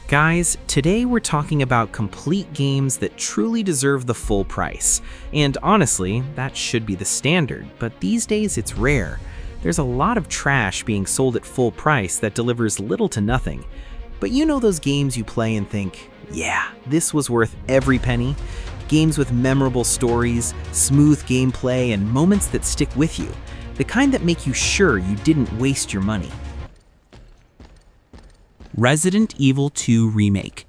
Guys, today we're talking about complete games that truly deserve the full price. And honestly, that should be the standard, but these days it's rare. There's a lot of trash being sold at full price that delivers little to nothing. But you know those games you play and think, yeah, this was worth every penny? Games with memorable stories, smooth gameplay, and moments that stick with you. The kind that make you sure you didn't waste your money. Resident Evil 2 Remake.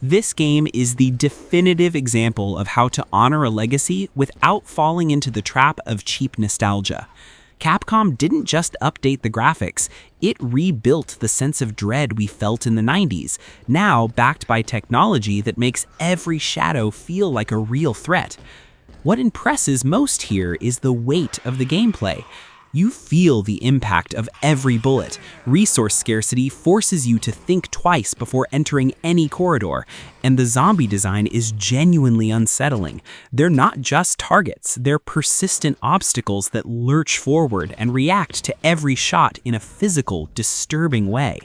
This game is the definitive example of how to honor a legacy without falling into the trap of cheap nostalgia. Capcom didn't just update the graphics, it rebuilt the sense of dread we felt in the 90s, now backed by technology that makes every shadow feel like a real threat. What impresses most here is the weight of the gameplay. You feel the impact of every bullet. Resource scarcity forces you to think twice before entering any corridor, and the zombie design is genuinely unsettling. They're not just targets, they're persistent obstacles that lurch forward and react to every shot in a physical, disturbing way.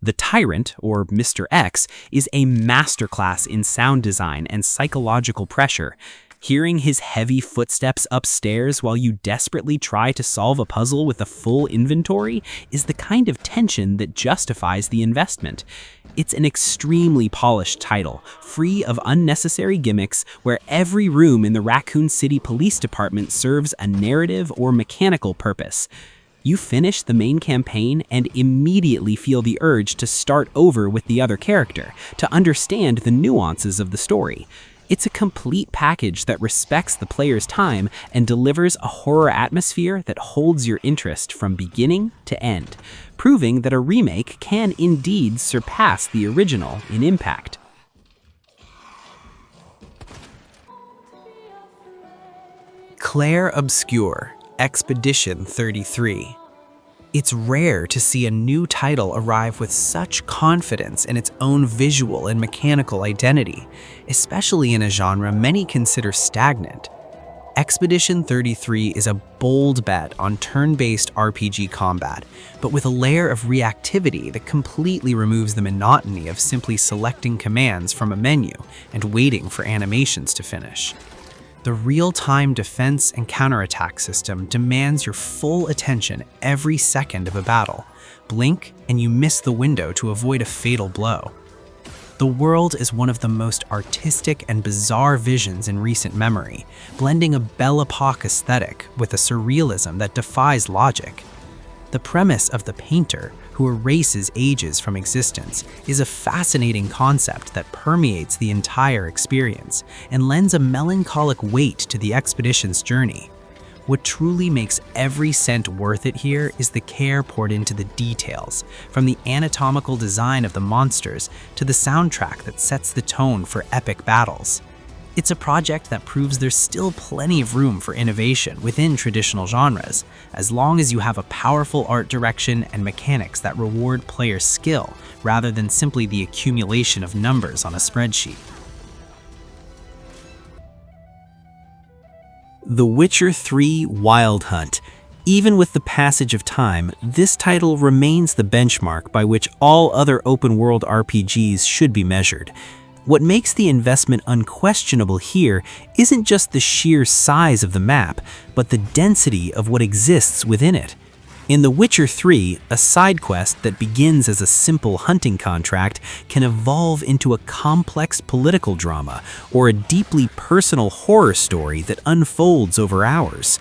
The Tyrant, or Mr. X, is a masterclass in sound design and psychological pressure. Hearing his heavy footsteps upstairs while you desperately try to solve a puzzle with a full inventory is the kind of tension that justifies the investment. It's an extremely polished title, free of unnecessary gimmicks, where every room in the Raccoon City Police Department serves a narrative or mechanical purpose. You finish the main campaign and immediately feel the urge to start over with the other character, to understand the nuances of the story. It's a complete package that respects the player's time and delivers a horror atmosphere that holds your interest from beginning to end, proving that a remake can indeed surpass the original in impact. Clair Obscur, Expedition 33. It's rare to see a new title arrive with such confidence in its own visual and mechanical identity, especially in a genre many consider stagnant. Expedition 33 is a bold bet on turn-based RPG combat, but with a layer of reactivity that completely removes the monotony of simply selecting commands from a menu and waiting for animations to finish. The real-time defense and counterattack system demands your full attention every second of a battle. Blink and you miss the window to avoid a fatal blow. The world is one of the most artistic and bizarre visions in recent memory, blending a Belle Epoque aesthetic with a surrealism that defies logic. The premise of the painter, who erases ages from existence, is a fascinating concept that permeates the entire experience and lends a melancholic weight to the expedition's journey. What truly makes every cent worth it here is the care poured into the details, from the anatomical design of the monsters to the soundtrack that sets the tone for epic battles. It's a project that proves there's still plenty of room for innovation within traditional genres, as long as you have a powerful art direction and mechanics that reward player skill rather than simply the accumulation of numbers on a spreadsheet. The Witcher 3 Wild Hunt. Even with the passage of time, this title remains the benchmark by which all other open-world RPGs should be measured. What makes the investment unquestionable here isn't just the sheer size of the map, but the density of what exists within it. In The Witcher 3, a side quest that begins as a simple hunting contract can evolve into a complex political drama or a deeply personal horror story that unfolds over hours.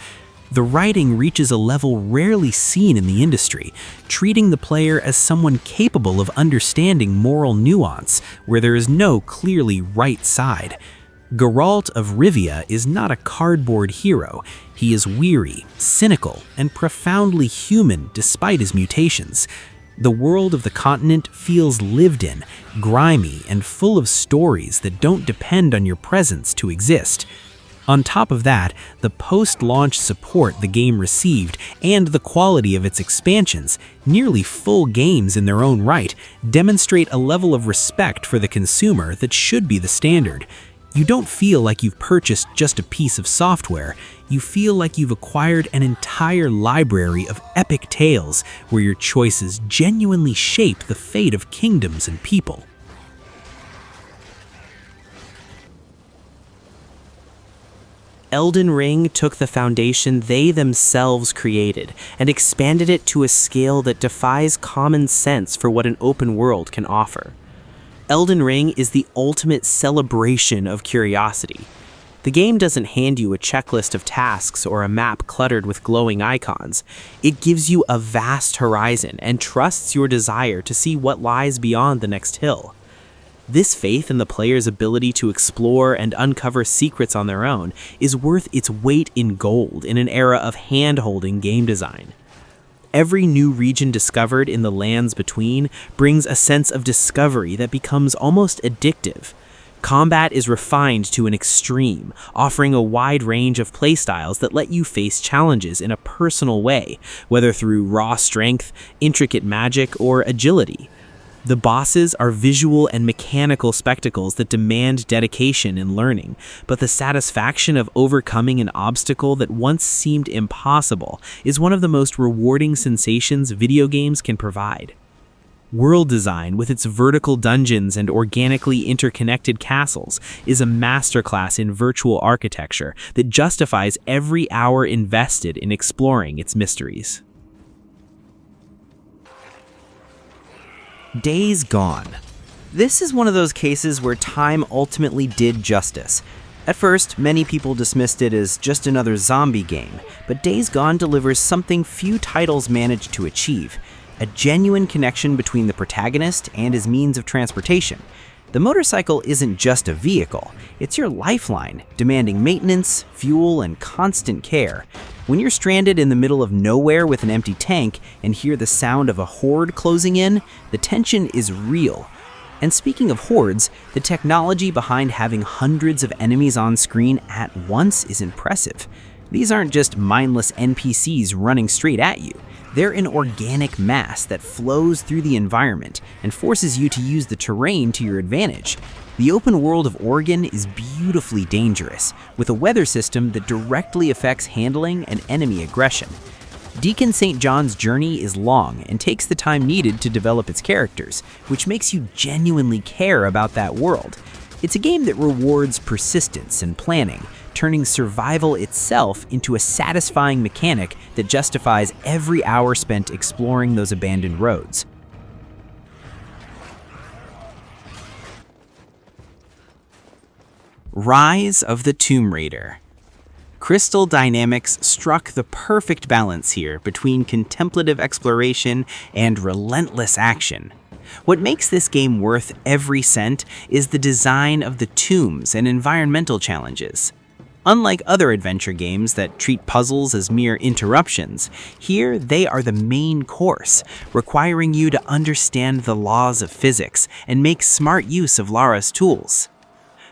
The writing reaches a level rarely seen in the industry, treating the player as someone capable of understanding moral nuance where there is no clearly right side. Geralt of Rivia is not a cardboard hero. He is weary, cynical, and profoundly human despite his mutations. The world of the continent feels lived in, grimy, and full of stories that don't depend on your presence to exist. On top of that, the post-launch support the game received and the quality of its expansions, nearly full games in their own right, demonstrate a level of respect for the consumer that should be the standard. You don't feel like you've purchased just a piece of software. You feel like you've acquired an entire library of epic tales where your choices genuinely shape the fate of kingdoms and people. Elden Ring took the foundation they themselves created and expanded it to a scale that defies common sense for what an open world can offer. Elden Ring is the ultimate celebration of curiosity. The game doesn't hand you a checklist of tasks or a map cluttered with glowing icons. It gives you a vast horizon and trusts your desire to see what lies beyond the next hill. This faith in the player's ability to explore and uncover secrets on their own is worth its weight in gold in an era of hand-holding game design. Every new region discovered in the lands between brings a sense of discovery that becomes almost addictive. Combat is refined to an extreme, offering a wide range of playstyles that let you face challenges in a personal way, whether through raw strength, intricate magic, or agility. The bosses are visual and mechanical spectacles that demand dedication and learning, but the satisfaction of overcoming an obstacle that once seemed impossible is one of the most rewarding sensations video games can provide. World design, with its vertical dungeons and organically interconnected castles, is a masterclass in virtual architecture that justifies every hour invested in exploring its mysteries. Days Gone. This is one of those cases where time ultimately did justice. At first, many people dismissed it as just another zombie game, but Days Gone delivers something few titles manage to achieve: a genuine connection between the protagonist and his means of transportation. The motorcycle isn't just a vehicle, it's your lifeline, demanding maintenance, fuel, and constant care. When you're stranded in the middle of nowhere with an empty tank and hear the sound of a horde closing in, the tension is real. And speaking of hordes, the technology behind having hundreds of enemies on screen at once is impressive. These aren't just mindless NPCs running straight at you. They're an organic mass that flows through the environment and forces you to use the terrain to your advantage. The open world of Oregon is beautifully dangerous, with a weather system that directly affects handling and enemy aggression. Deacon St. John's journey is long and takes the time needed to develop its characters, which makes you genuinely care about that world. It's a game that rewards persistence and planning, turning survival itself into a satisfying mechanic that justifies every hour spent exploring those abandoned roads. Rise of the Tomb Raider. Crystal Dynamics struck the perfect balance here between contemplative exploration and relentless action. What makes this game worth every cent is the design of the tombs and environmental challenges. Unlike other adventure games that treat puzzles as mere interruptions, here they are the main course, requiring you to understand the laws of physics and make smart use of Lara's tools.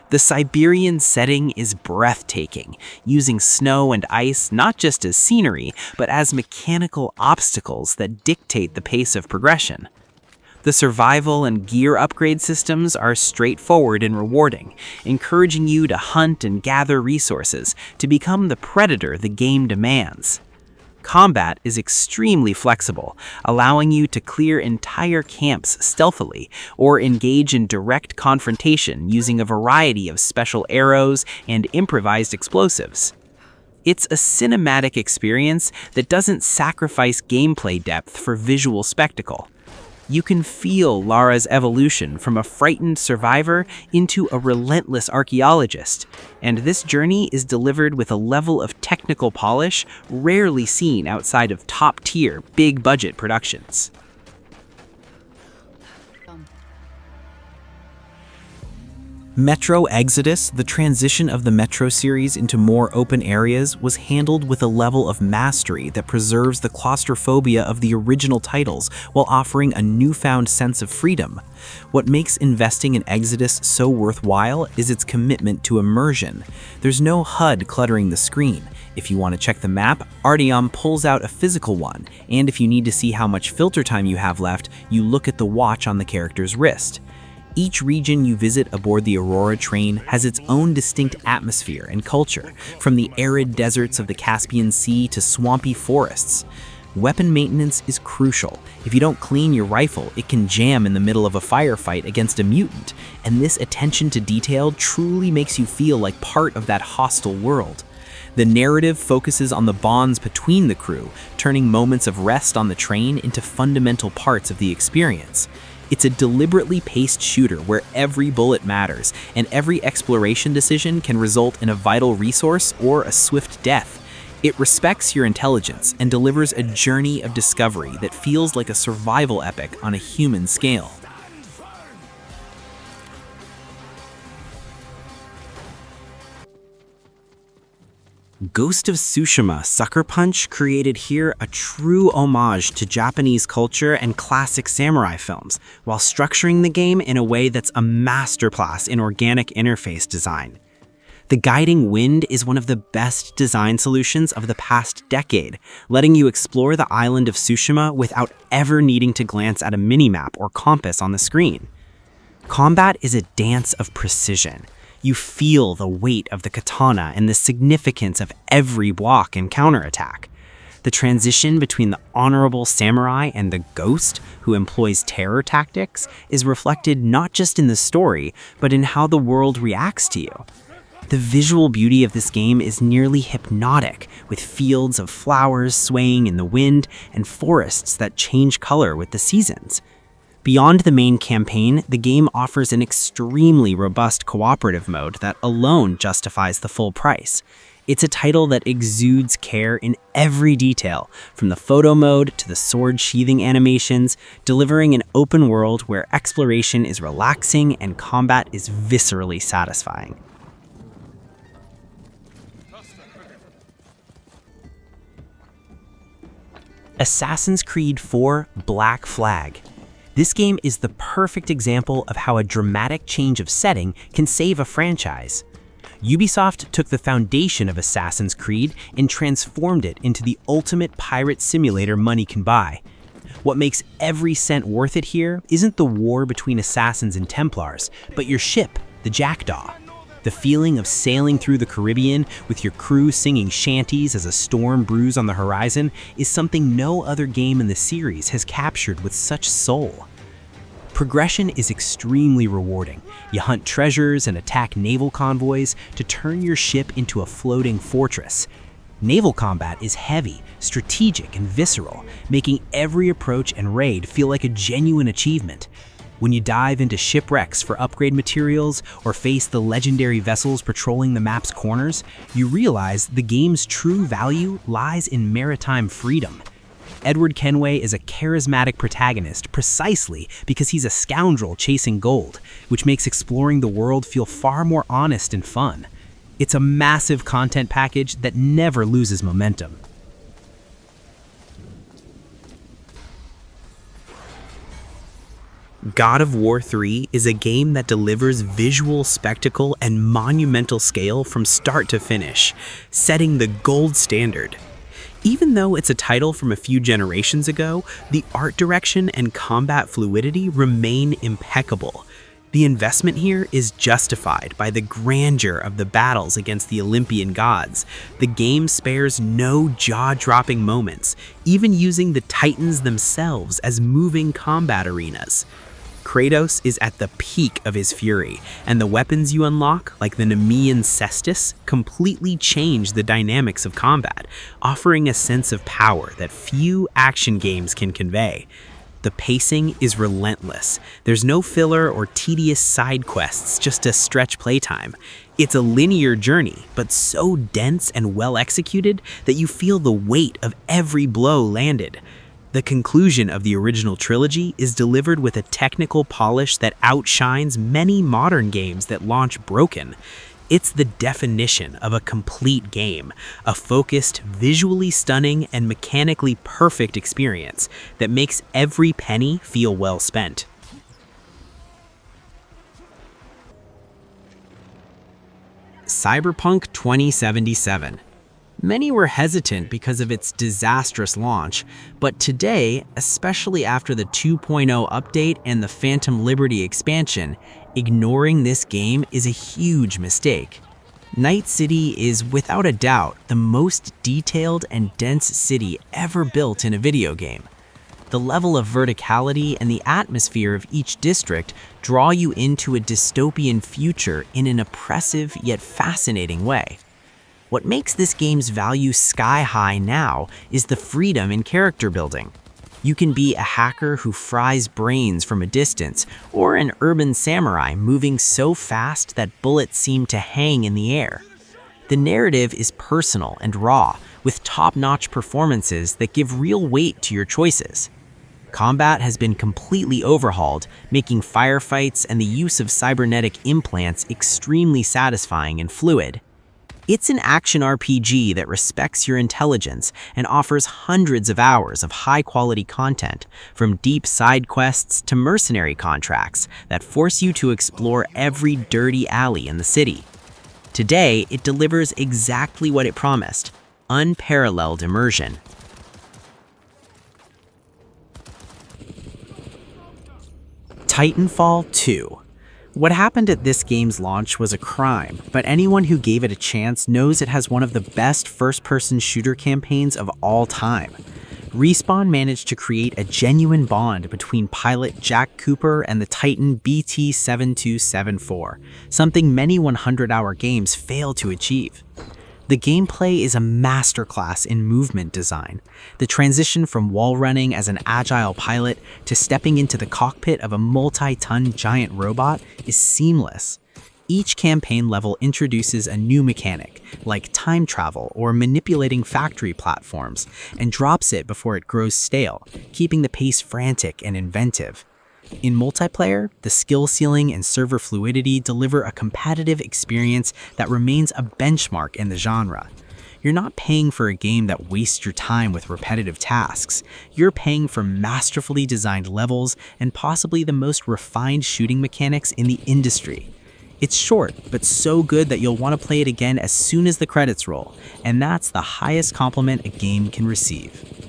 The Siberian setting is breathtaking, using snow and ice not just as scenery, but as mechanical obstacles that dictate the pace of progression. The survival and gear upgrade systems are straightforward and rewarding, encouraging you to hunt and gather resources to become the predator the game demands. Combat is extremely flexible, allowing you to clear entire camps stealthily or engage in direct confrontation using a variety of special arrows and improvised explosives. It's a cinematic experience that doesn't sacrifice gameplay depth for visual spectacle. You can feel Lara's evolution from a frightened survivor into a relentless archaeologist, and this journey is delivered with a level of technical polish rarely seen outside of top-tier, big-budget productions. Metro Exodus, the transition of the Metro series into more open areas, was handled with a level of mastery that preserves the claustrophobia of the original titles while offering a newfound sense of freedom. What makes investing in Exodus so worthwhile is its commitment to immersion. There's no HUD cluttering the screen. If you want to check the map, Artyom pulls out a physical one, and if you need to see how much filter time you have left, you look at the watch on the character's wrist. Each region you visit aboard the Aurora train has its own distinct atmosphere and culture, from the arid deserts of the Caspian Sea to swampy forests. Weapon maintenance is crucial. If you don't clean your rifle, it can jam in the middle of a firefight against a mutant, and this attention to detail truly makes you feel like part of that hostile world. The narrative focuses on the bonds between the crew, turning moments of rest on the train into fundamental parts of the experience. It's a deliberately paced shooter where every bullet matters, and every exploration decision can result in a vital resource or a swift death. It respects your intelligence and delivers a journey of discovery that feels like a survival epic on a human scale. Ghost of Tsushima Sucker Punch created here a true homage to Japanese culture and classic samurai films, while structuring the game in a way that's a masterclass in organic interface design. The guiding wind is one of the best design solutions of the past decade, letting you explore the island of Tsushima without ever needing to glance at a minimap or compass on the screen. Combat is a dance of precision. You feel the weight of the katana and the significance of every block and counterattack. The transition between the honorable samurai and the ghost, who employs terror tactics, is reflected not just in the story, but in how the world reacts to you. The visual beauty of this game is nearly hypnotic, with fields of flowers swaying in the wind and forests that change color with the seasons. Beyond the main campaign, the game offers an extremely robust cooperative mode that alone justifies the full price. It's a title that exudes care in every detail, from the photo mode to the sword sheathing animations, delivering an open world where exploration is relaxing and combat is viscerally satisfying. Assassin's Creed IV Black Flag. This game is the perfect example of how a dramatic change of setting can save a franchise. Ubisoft took the foundation of Assassin's Creed and transformed it into the ultimate pirate simulator money can buy. What makes every cent worth it here isn't the war between assassins and Templars, but your ship, the Jackdaw. The feeling of sailing through the Caribbean with your crew singing shanties as a storm brews on the horizon is something no other game in the series has captured with such soul. Progression is extremely rewarding. You hunt treasures and attack naval convoys to turn your ship into a floating fortress. Naval combat is heavy, strategic, and visceral, making every approach and raid feel like a genuine achievement. When you dive into shipwrecks for upgrade materials or face the legendary vessels patrolling the map's corners, you realize the game's true value lies in maritime freedom. Edward Kenway is a charismatic protagonist precisely because he's a scoundrel chasing gold, which makes exploring the world feel far more honest and fun. It's a massive content package that never loses momentum. God of War 3 is a game that delivers visual spectacle and monumental scale from start to finish, setting the gold standard. Even though it's a title from a few generations ago, the art direction and combat fluidity remain impeccable. The investment here is justified by the grandeur of the battles against the Olympian gods. The game spares no jaw-dropping moments, even using the Titans themselves as moving combat arenas. Kratos is at the peak of his fury, and the weapons you unlock, like the Nemean Cestus, completely change the dynamics of combat, offering a sense of power that few action games can convey. The pacing is relentless. There's no filler or tedious side quests just to stretch playtime. It's a linear journey, but so dense and well executed that you feel the weight of every blow landed. The conclusion of the original trilogy is delivered with a technical polish that outshines many modern games that launch broken. It's the definition of a complete game, a focused, visually stunning, and mechanically perfect experience that makes every penny feel well spent. Cyberpunk 2077. Many were hesitant because of its disastrous launch, but today, especially after the 2.0 update and the Phantom Liberty expansion, ignoring this game is a huge mistake. Night City is without a doubt the most detailed and dense city ever built in a video game. The level of verticality and the atmosphere of each district draw you into a dystopian future in an oppressive yet fascinating way. What makes this game's value sky high now is the freedom in character building. You can be a hacker who fries brains from a distance, or an urban samurai moving so fast that bullets seem to hang in the air. The narrative is personal and raw, with top-notch performances that give real weight to your choices. Combat has been completely overhauled, making firefights and the use of cybernetic implants extremely satisfying and fluid. It's an action RPG that respects your intelligence and offers hundreds of hours of high-quality content, from deep side quests to mercenary contracts that force you to explore every dirty alley in the city. Today, it delivers exactly what it promised: unparalleled immersion. Titanfall 2. What happened at this game's launch was a crime, but anyone who gave it a chance knows it has one of the best first-person shooter campaigns of all time. Respawn managed to create a genuine bond between pilot Jack Cooper and the Titan BT-7274, something many 100-hour games fail to achieve. The gameplay is a masterclass in movement design. The transition from wall running as an agile pilot to stepping into the cockpit of a multi-ton giant robot is seamless. Each campaign level introduces a new mechanic, like time travel or manipulating factory platforms, and drops it before it grows stale, keeping the pace frantic and inventive. In multiplayer, the skill ceiling and server fluidity deliver a competitive experience that remains a benchmark in the genre. You're not paying for a game that wastes your time with repetitive tasks. You're paying for masterfully designed levels and possibly the most refined shooting mechanics in the industry. It's short, but so good that you'll want to play it again as soon as the credits roll, and that's the highest compliment a game can receive.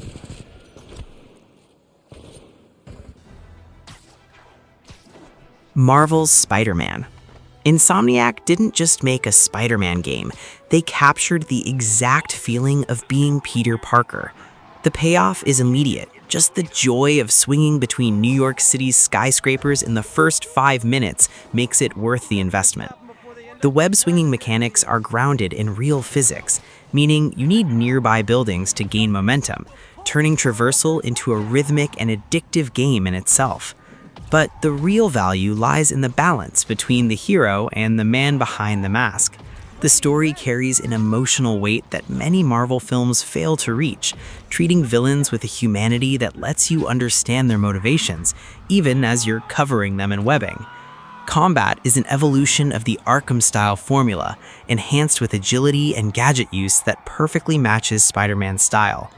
Marvel's Spider-Man. Insomniac didn't just make a Spider-Man game, they captured the exact feeling of being Peter Parker. The payoff is immediate, just the joy of swinging between New York City's skyscrapers in the first 5 minutes makes it worth the investment. The web-swinging mechanics are grounded in real physics, meaning you need nearby buildings to gain momentum, turning traversal into a rhythmic and addictive game in itself. But the real value lies in the balance between the hero and the man behind the mask. The story carries an emotional weight that many Marvel films fail to reach, treating villains with a humanity that lets you understand their motivations, even as you're covering them in webbing. Combat is an evolution of the Arkham-style formula, enhanced with agility and gadget use that perfectly matches Spider-Man's style.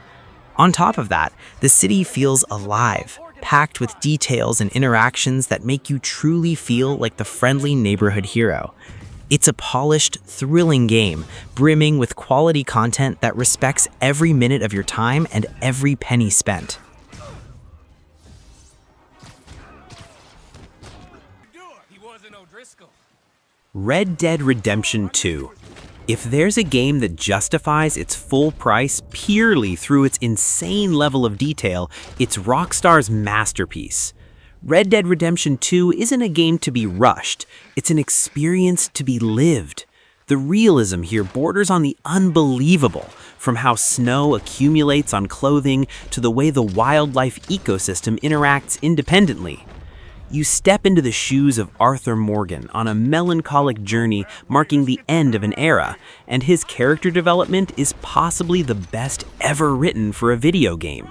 On top of that, the city feels alive, packed with details and interactions that make you truly feel like the friendly neighborhood hero. It's a polished, thrilling game, brimming with quality content that respects every minute of your time and every penny spent. Red Dead Redemption 2. If there's a game that justifies its full price purely through its insane level of detail, it's Rockstar's masterpiece. Red Dead Redemption 2 isn't a game to be rushed, it's an experience to be lived. The realism here borders on the unbelievable, from how snow accumulates on clothing to the way the wildlife ecosystem interacts independently. You step into the shoes of Arthur Morgan on a melancholic journey marking the end of an era, and his character development is possibly the best ever written for a video game.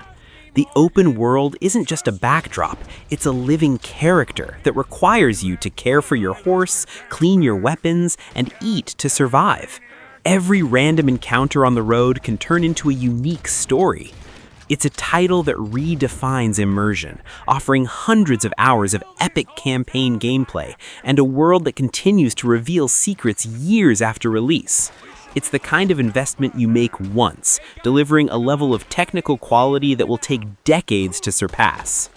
The open world isn't just a backdrop, it's a living character that requires you to care for your horse, clean your weapons, and eat to survive. Every random encounter on the road can turn into a unique story. It's a title that redefines immersion, offering hundreds of hours of epic campaign gameplay and a world that continues to reveal secrets years after release. It's the kind of investment you make once, delivering a level of technical quality that will take decades to surpass.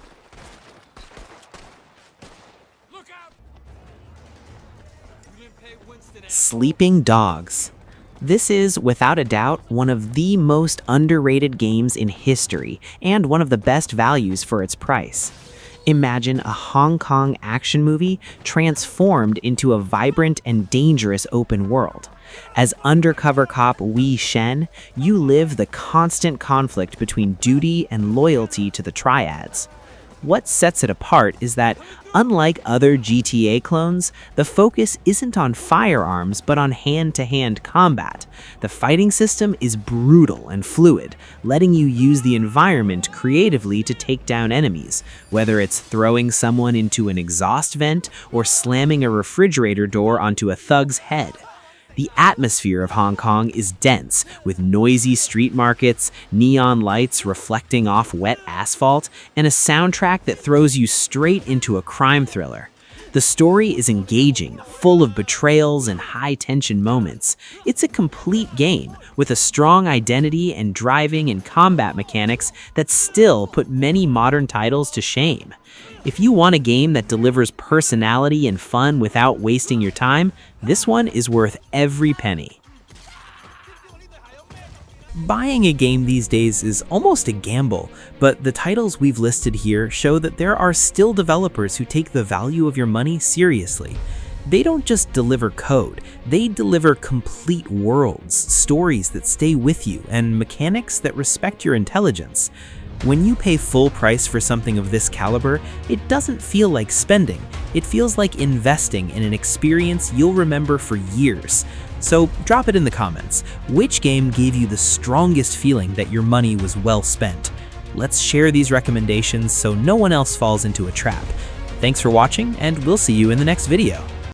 Sleeping Dogs. This is, without a doubt, one of the most underrated games in history, and one of the best values for its price. Imagine a Hong Kong action movie transformed into a vibrant and dangerous open world. As undercover cop Wei Shen, you live the constant conflict between duty and loyalty to the Triads. What sets it apart is that, unlike other GTA clones, the focus isn't on firearms but on hand-to-hand combat. The fighting system is brutal and fluid, letting you use the environment creatively to take down enemies, whether it's throwing someone into an exhaust vent or slamming a refrigerator door onto a thug's head. The atmosphere of Hong Kong is dense, with noisy street markets, neon lights reflecting off wet asphalt, and a soundtrack that throws you straight into a crime thriller. The story is engaging, full of betrayals and high-tension moments. It's a complete game, with a strong identity and driving and combat mechanics that still put many modern titles to shame. If you want a game that delivers personality and fun without wasting your time, this one is worth every penny. Buying a game these days is almost a gamble, but the titles we've listed here show that there are still developers who take the value of your money seriously. They don't just deliver code, they deliver complete worlds, stories that stay with you, and mechanics that respect your intelligence. When you pay full price for something of this caliber, it doesn't feel like spending. It feels like investing in an experience you'll remember for years. So drop it in the comments. Which game gave you the strongest feeling that your money was well spent? Let's share these recommendations so no one else falls into a trap. Thanks for watching, and we'll see you in the next video.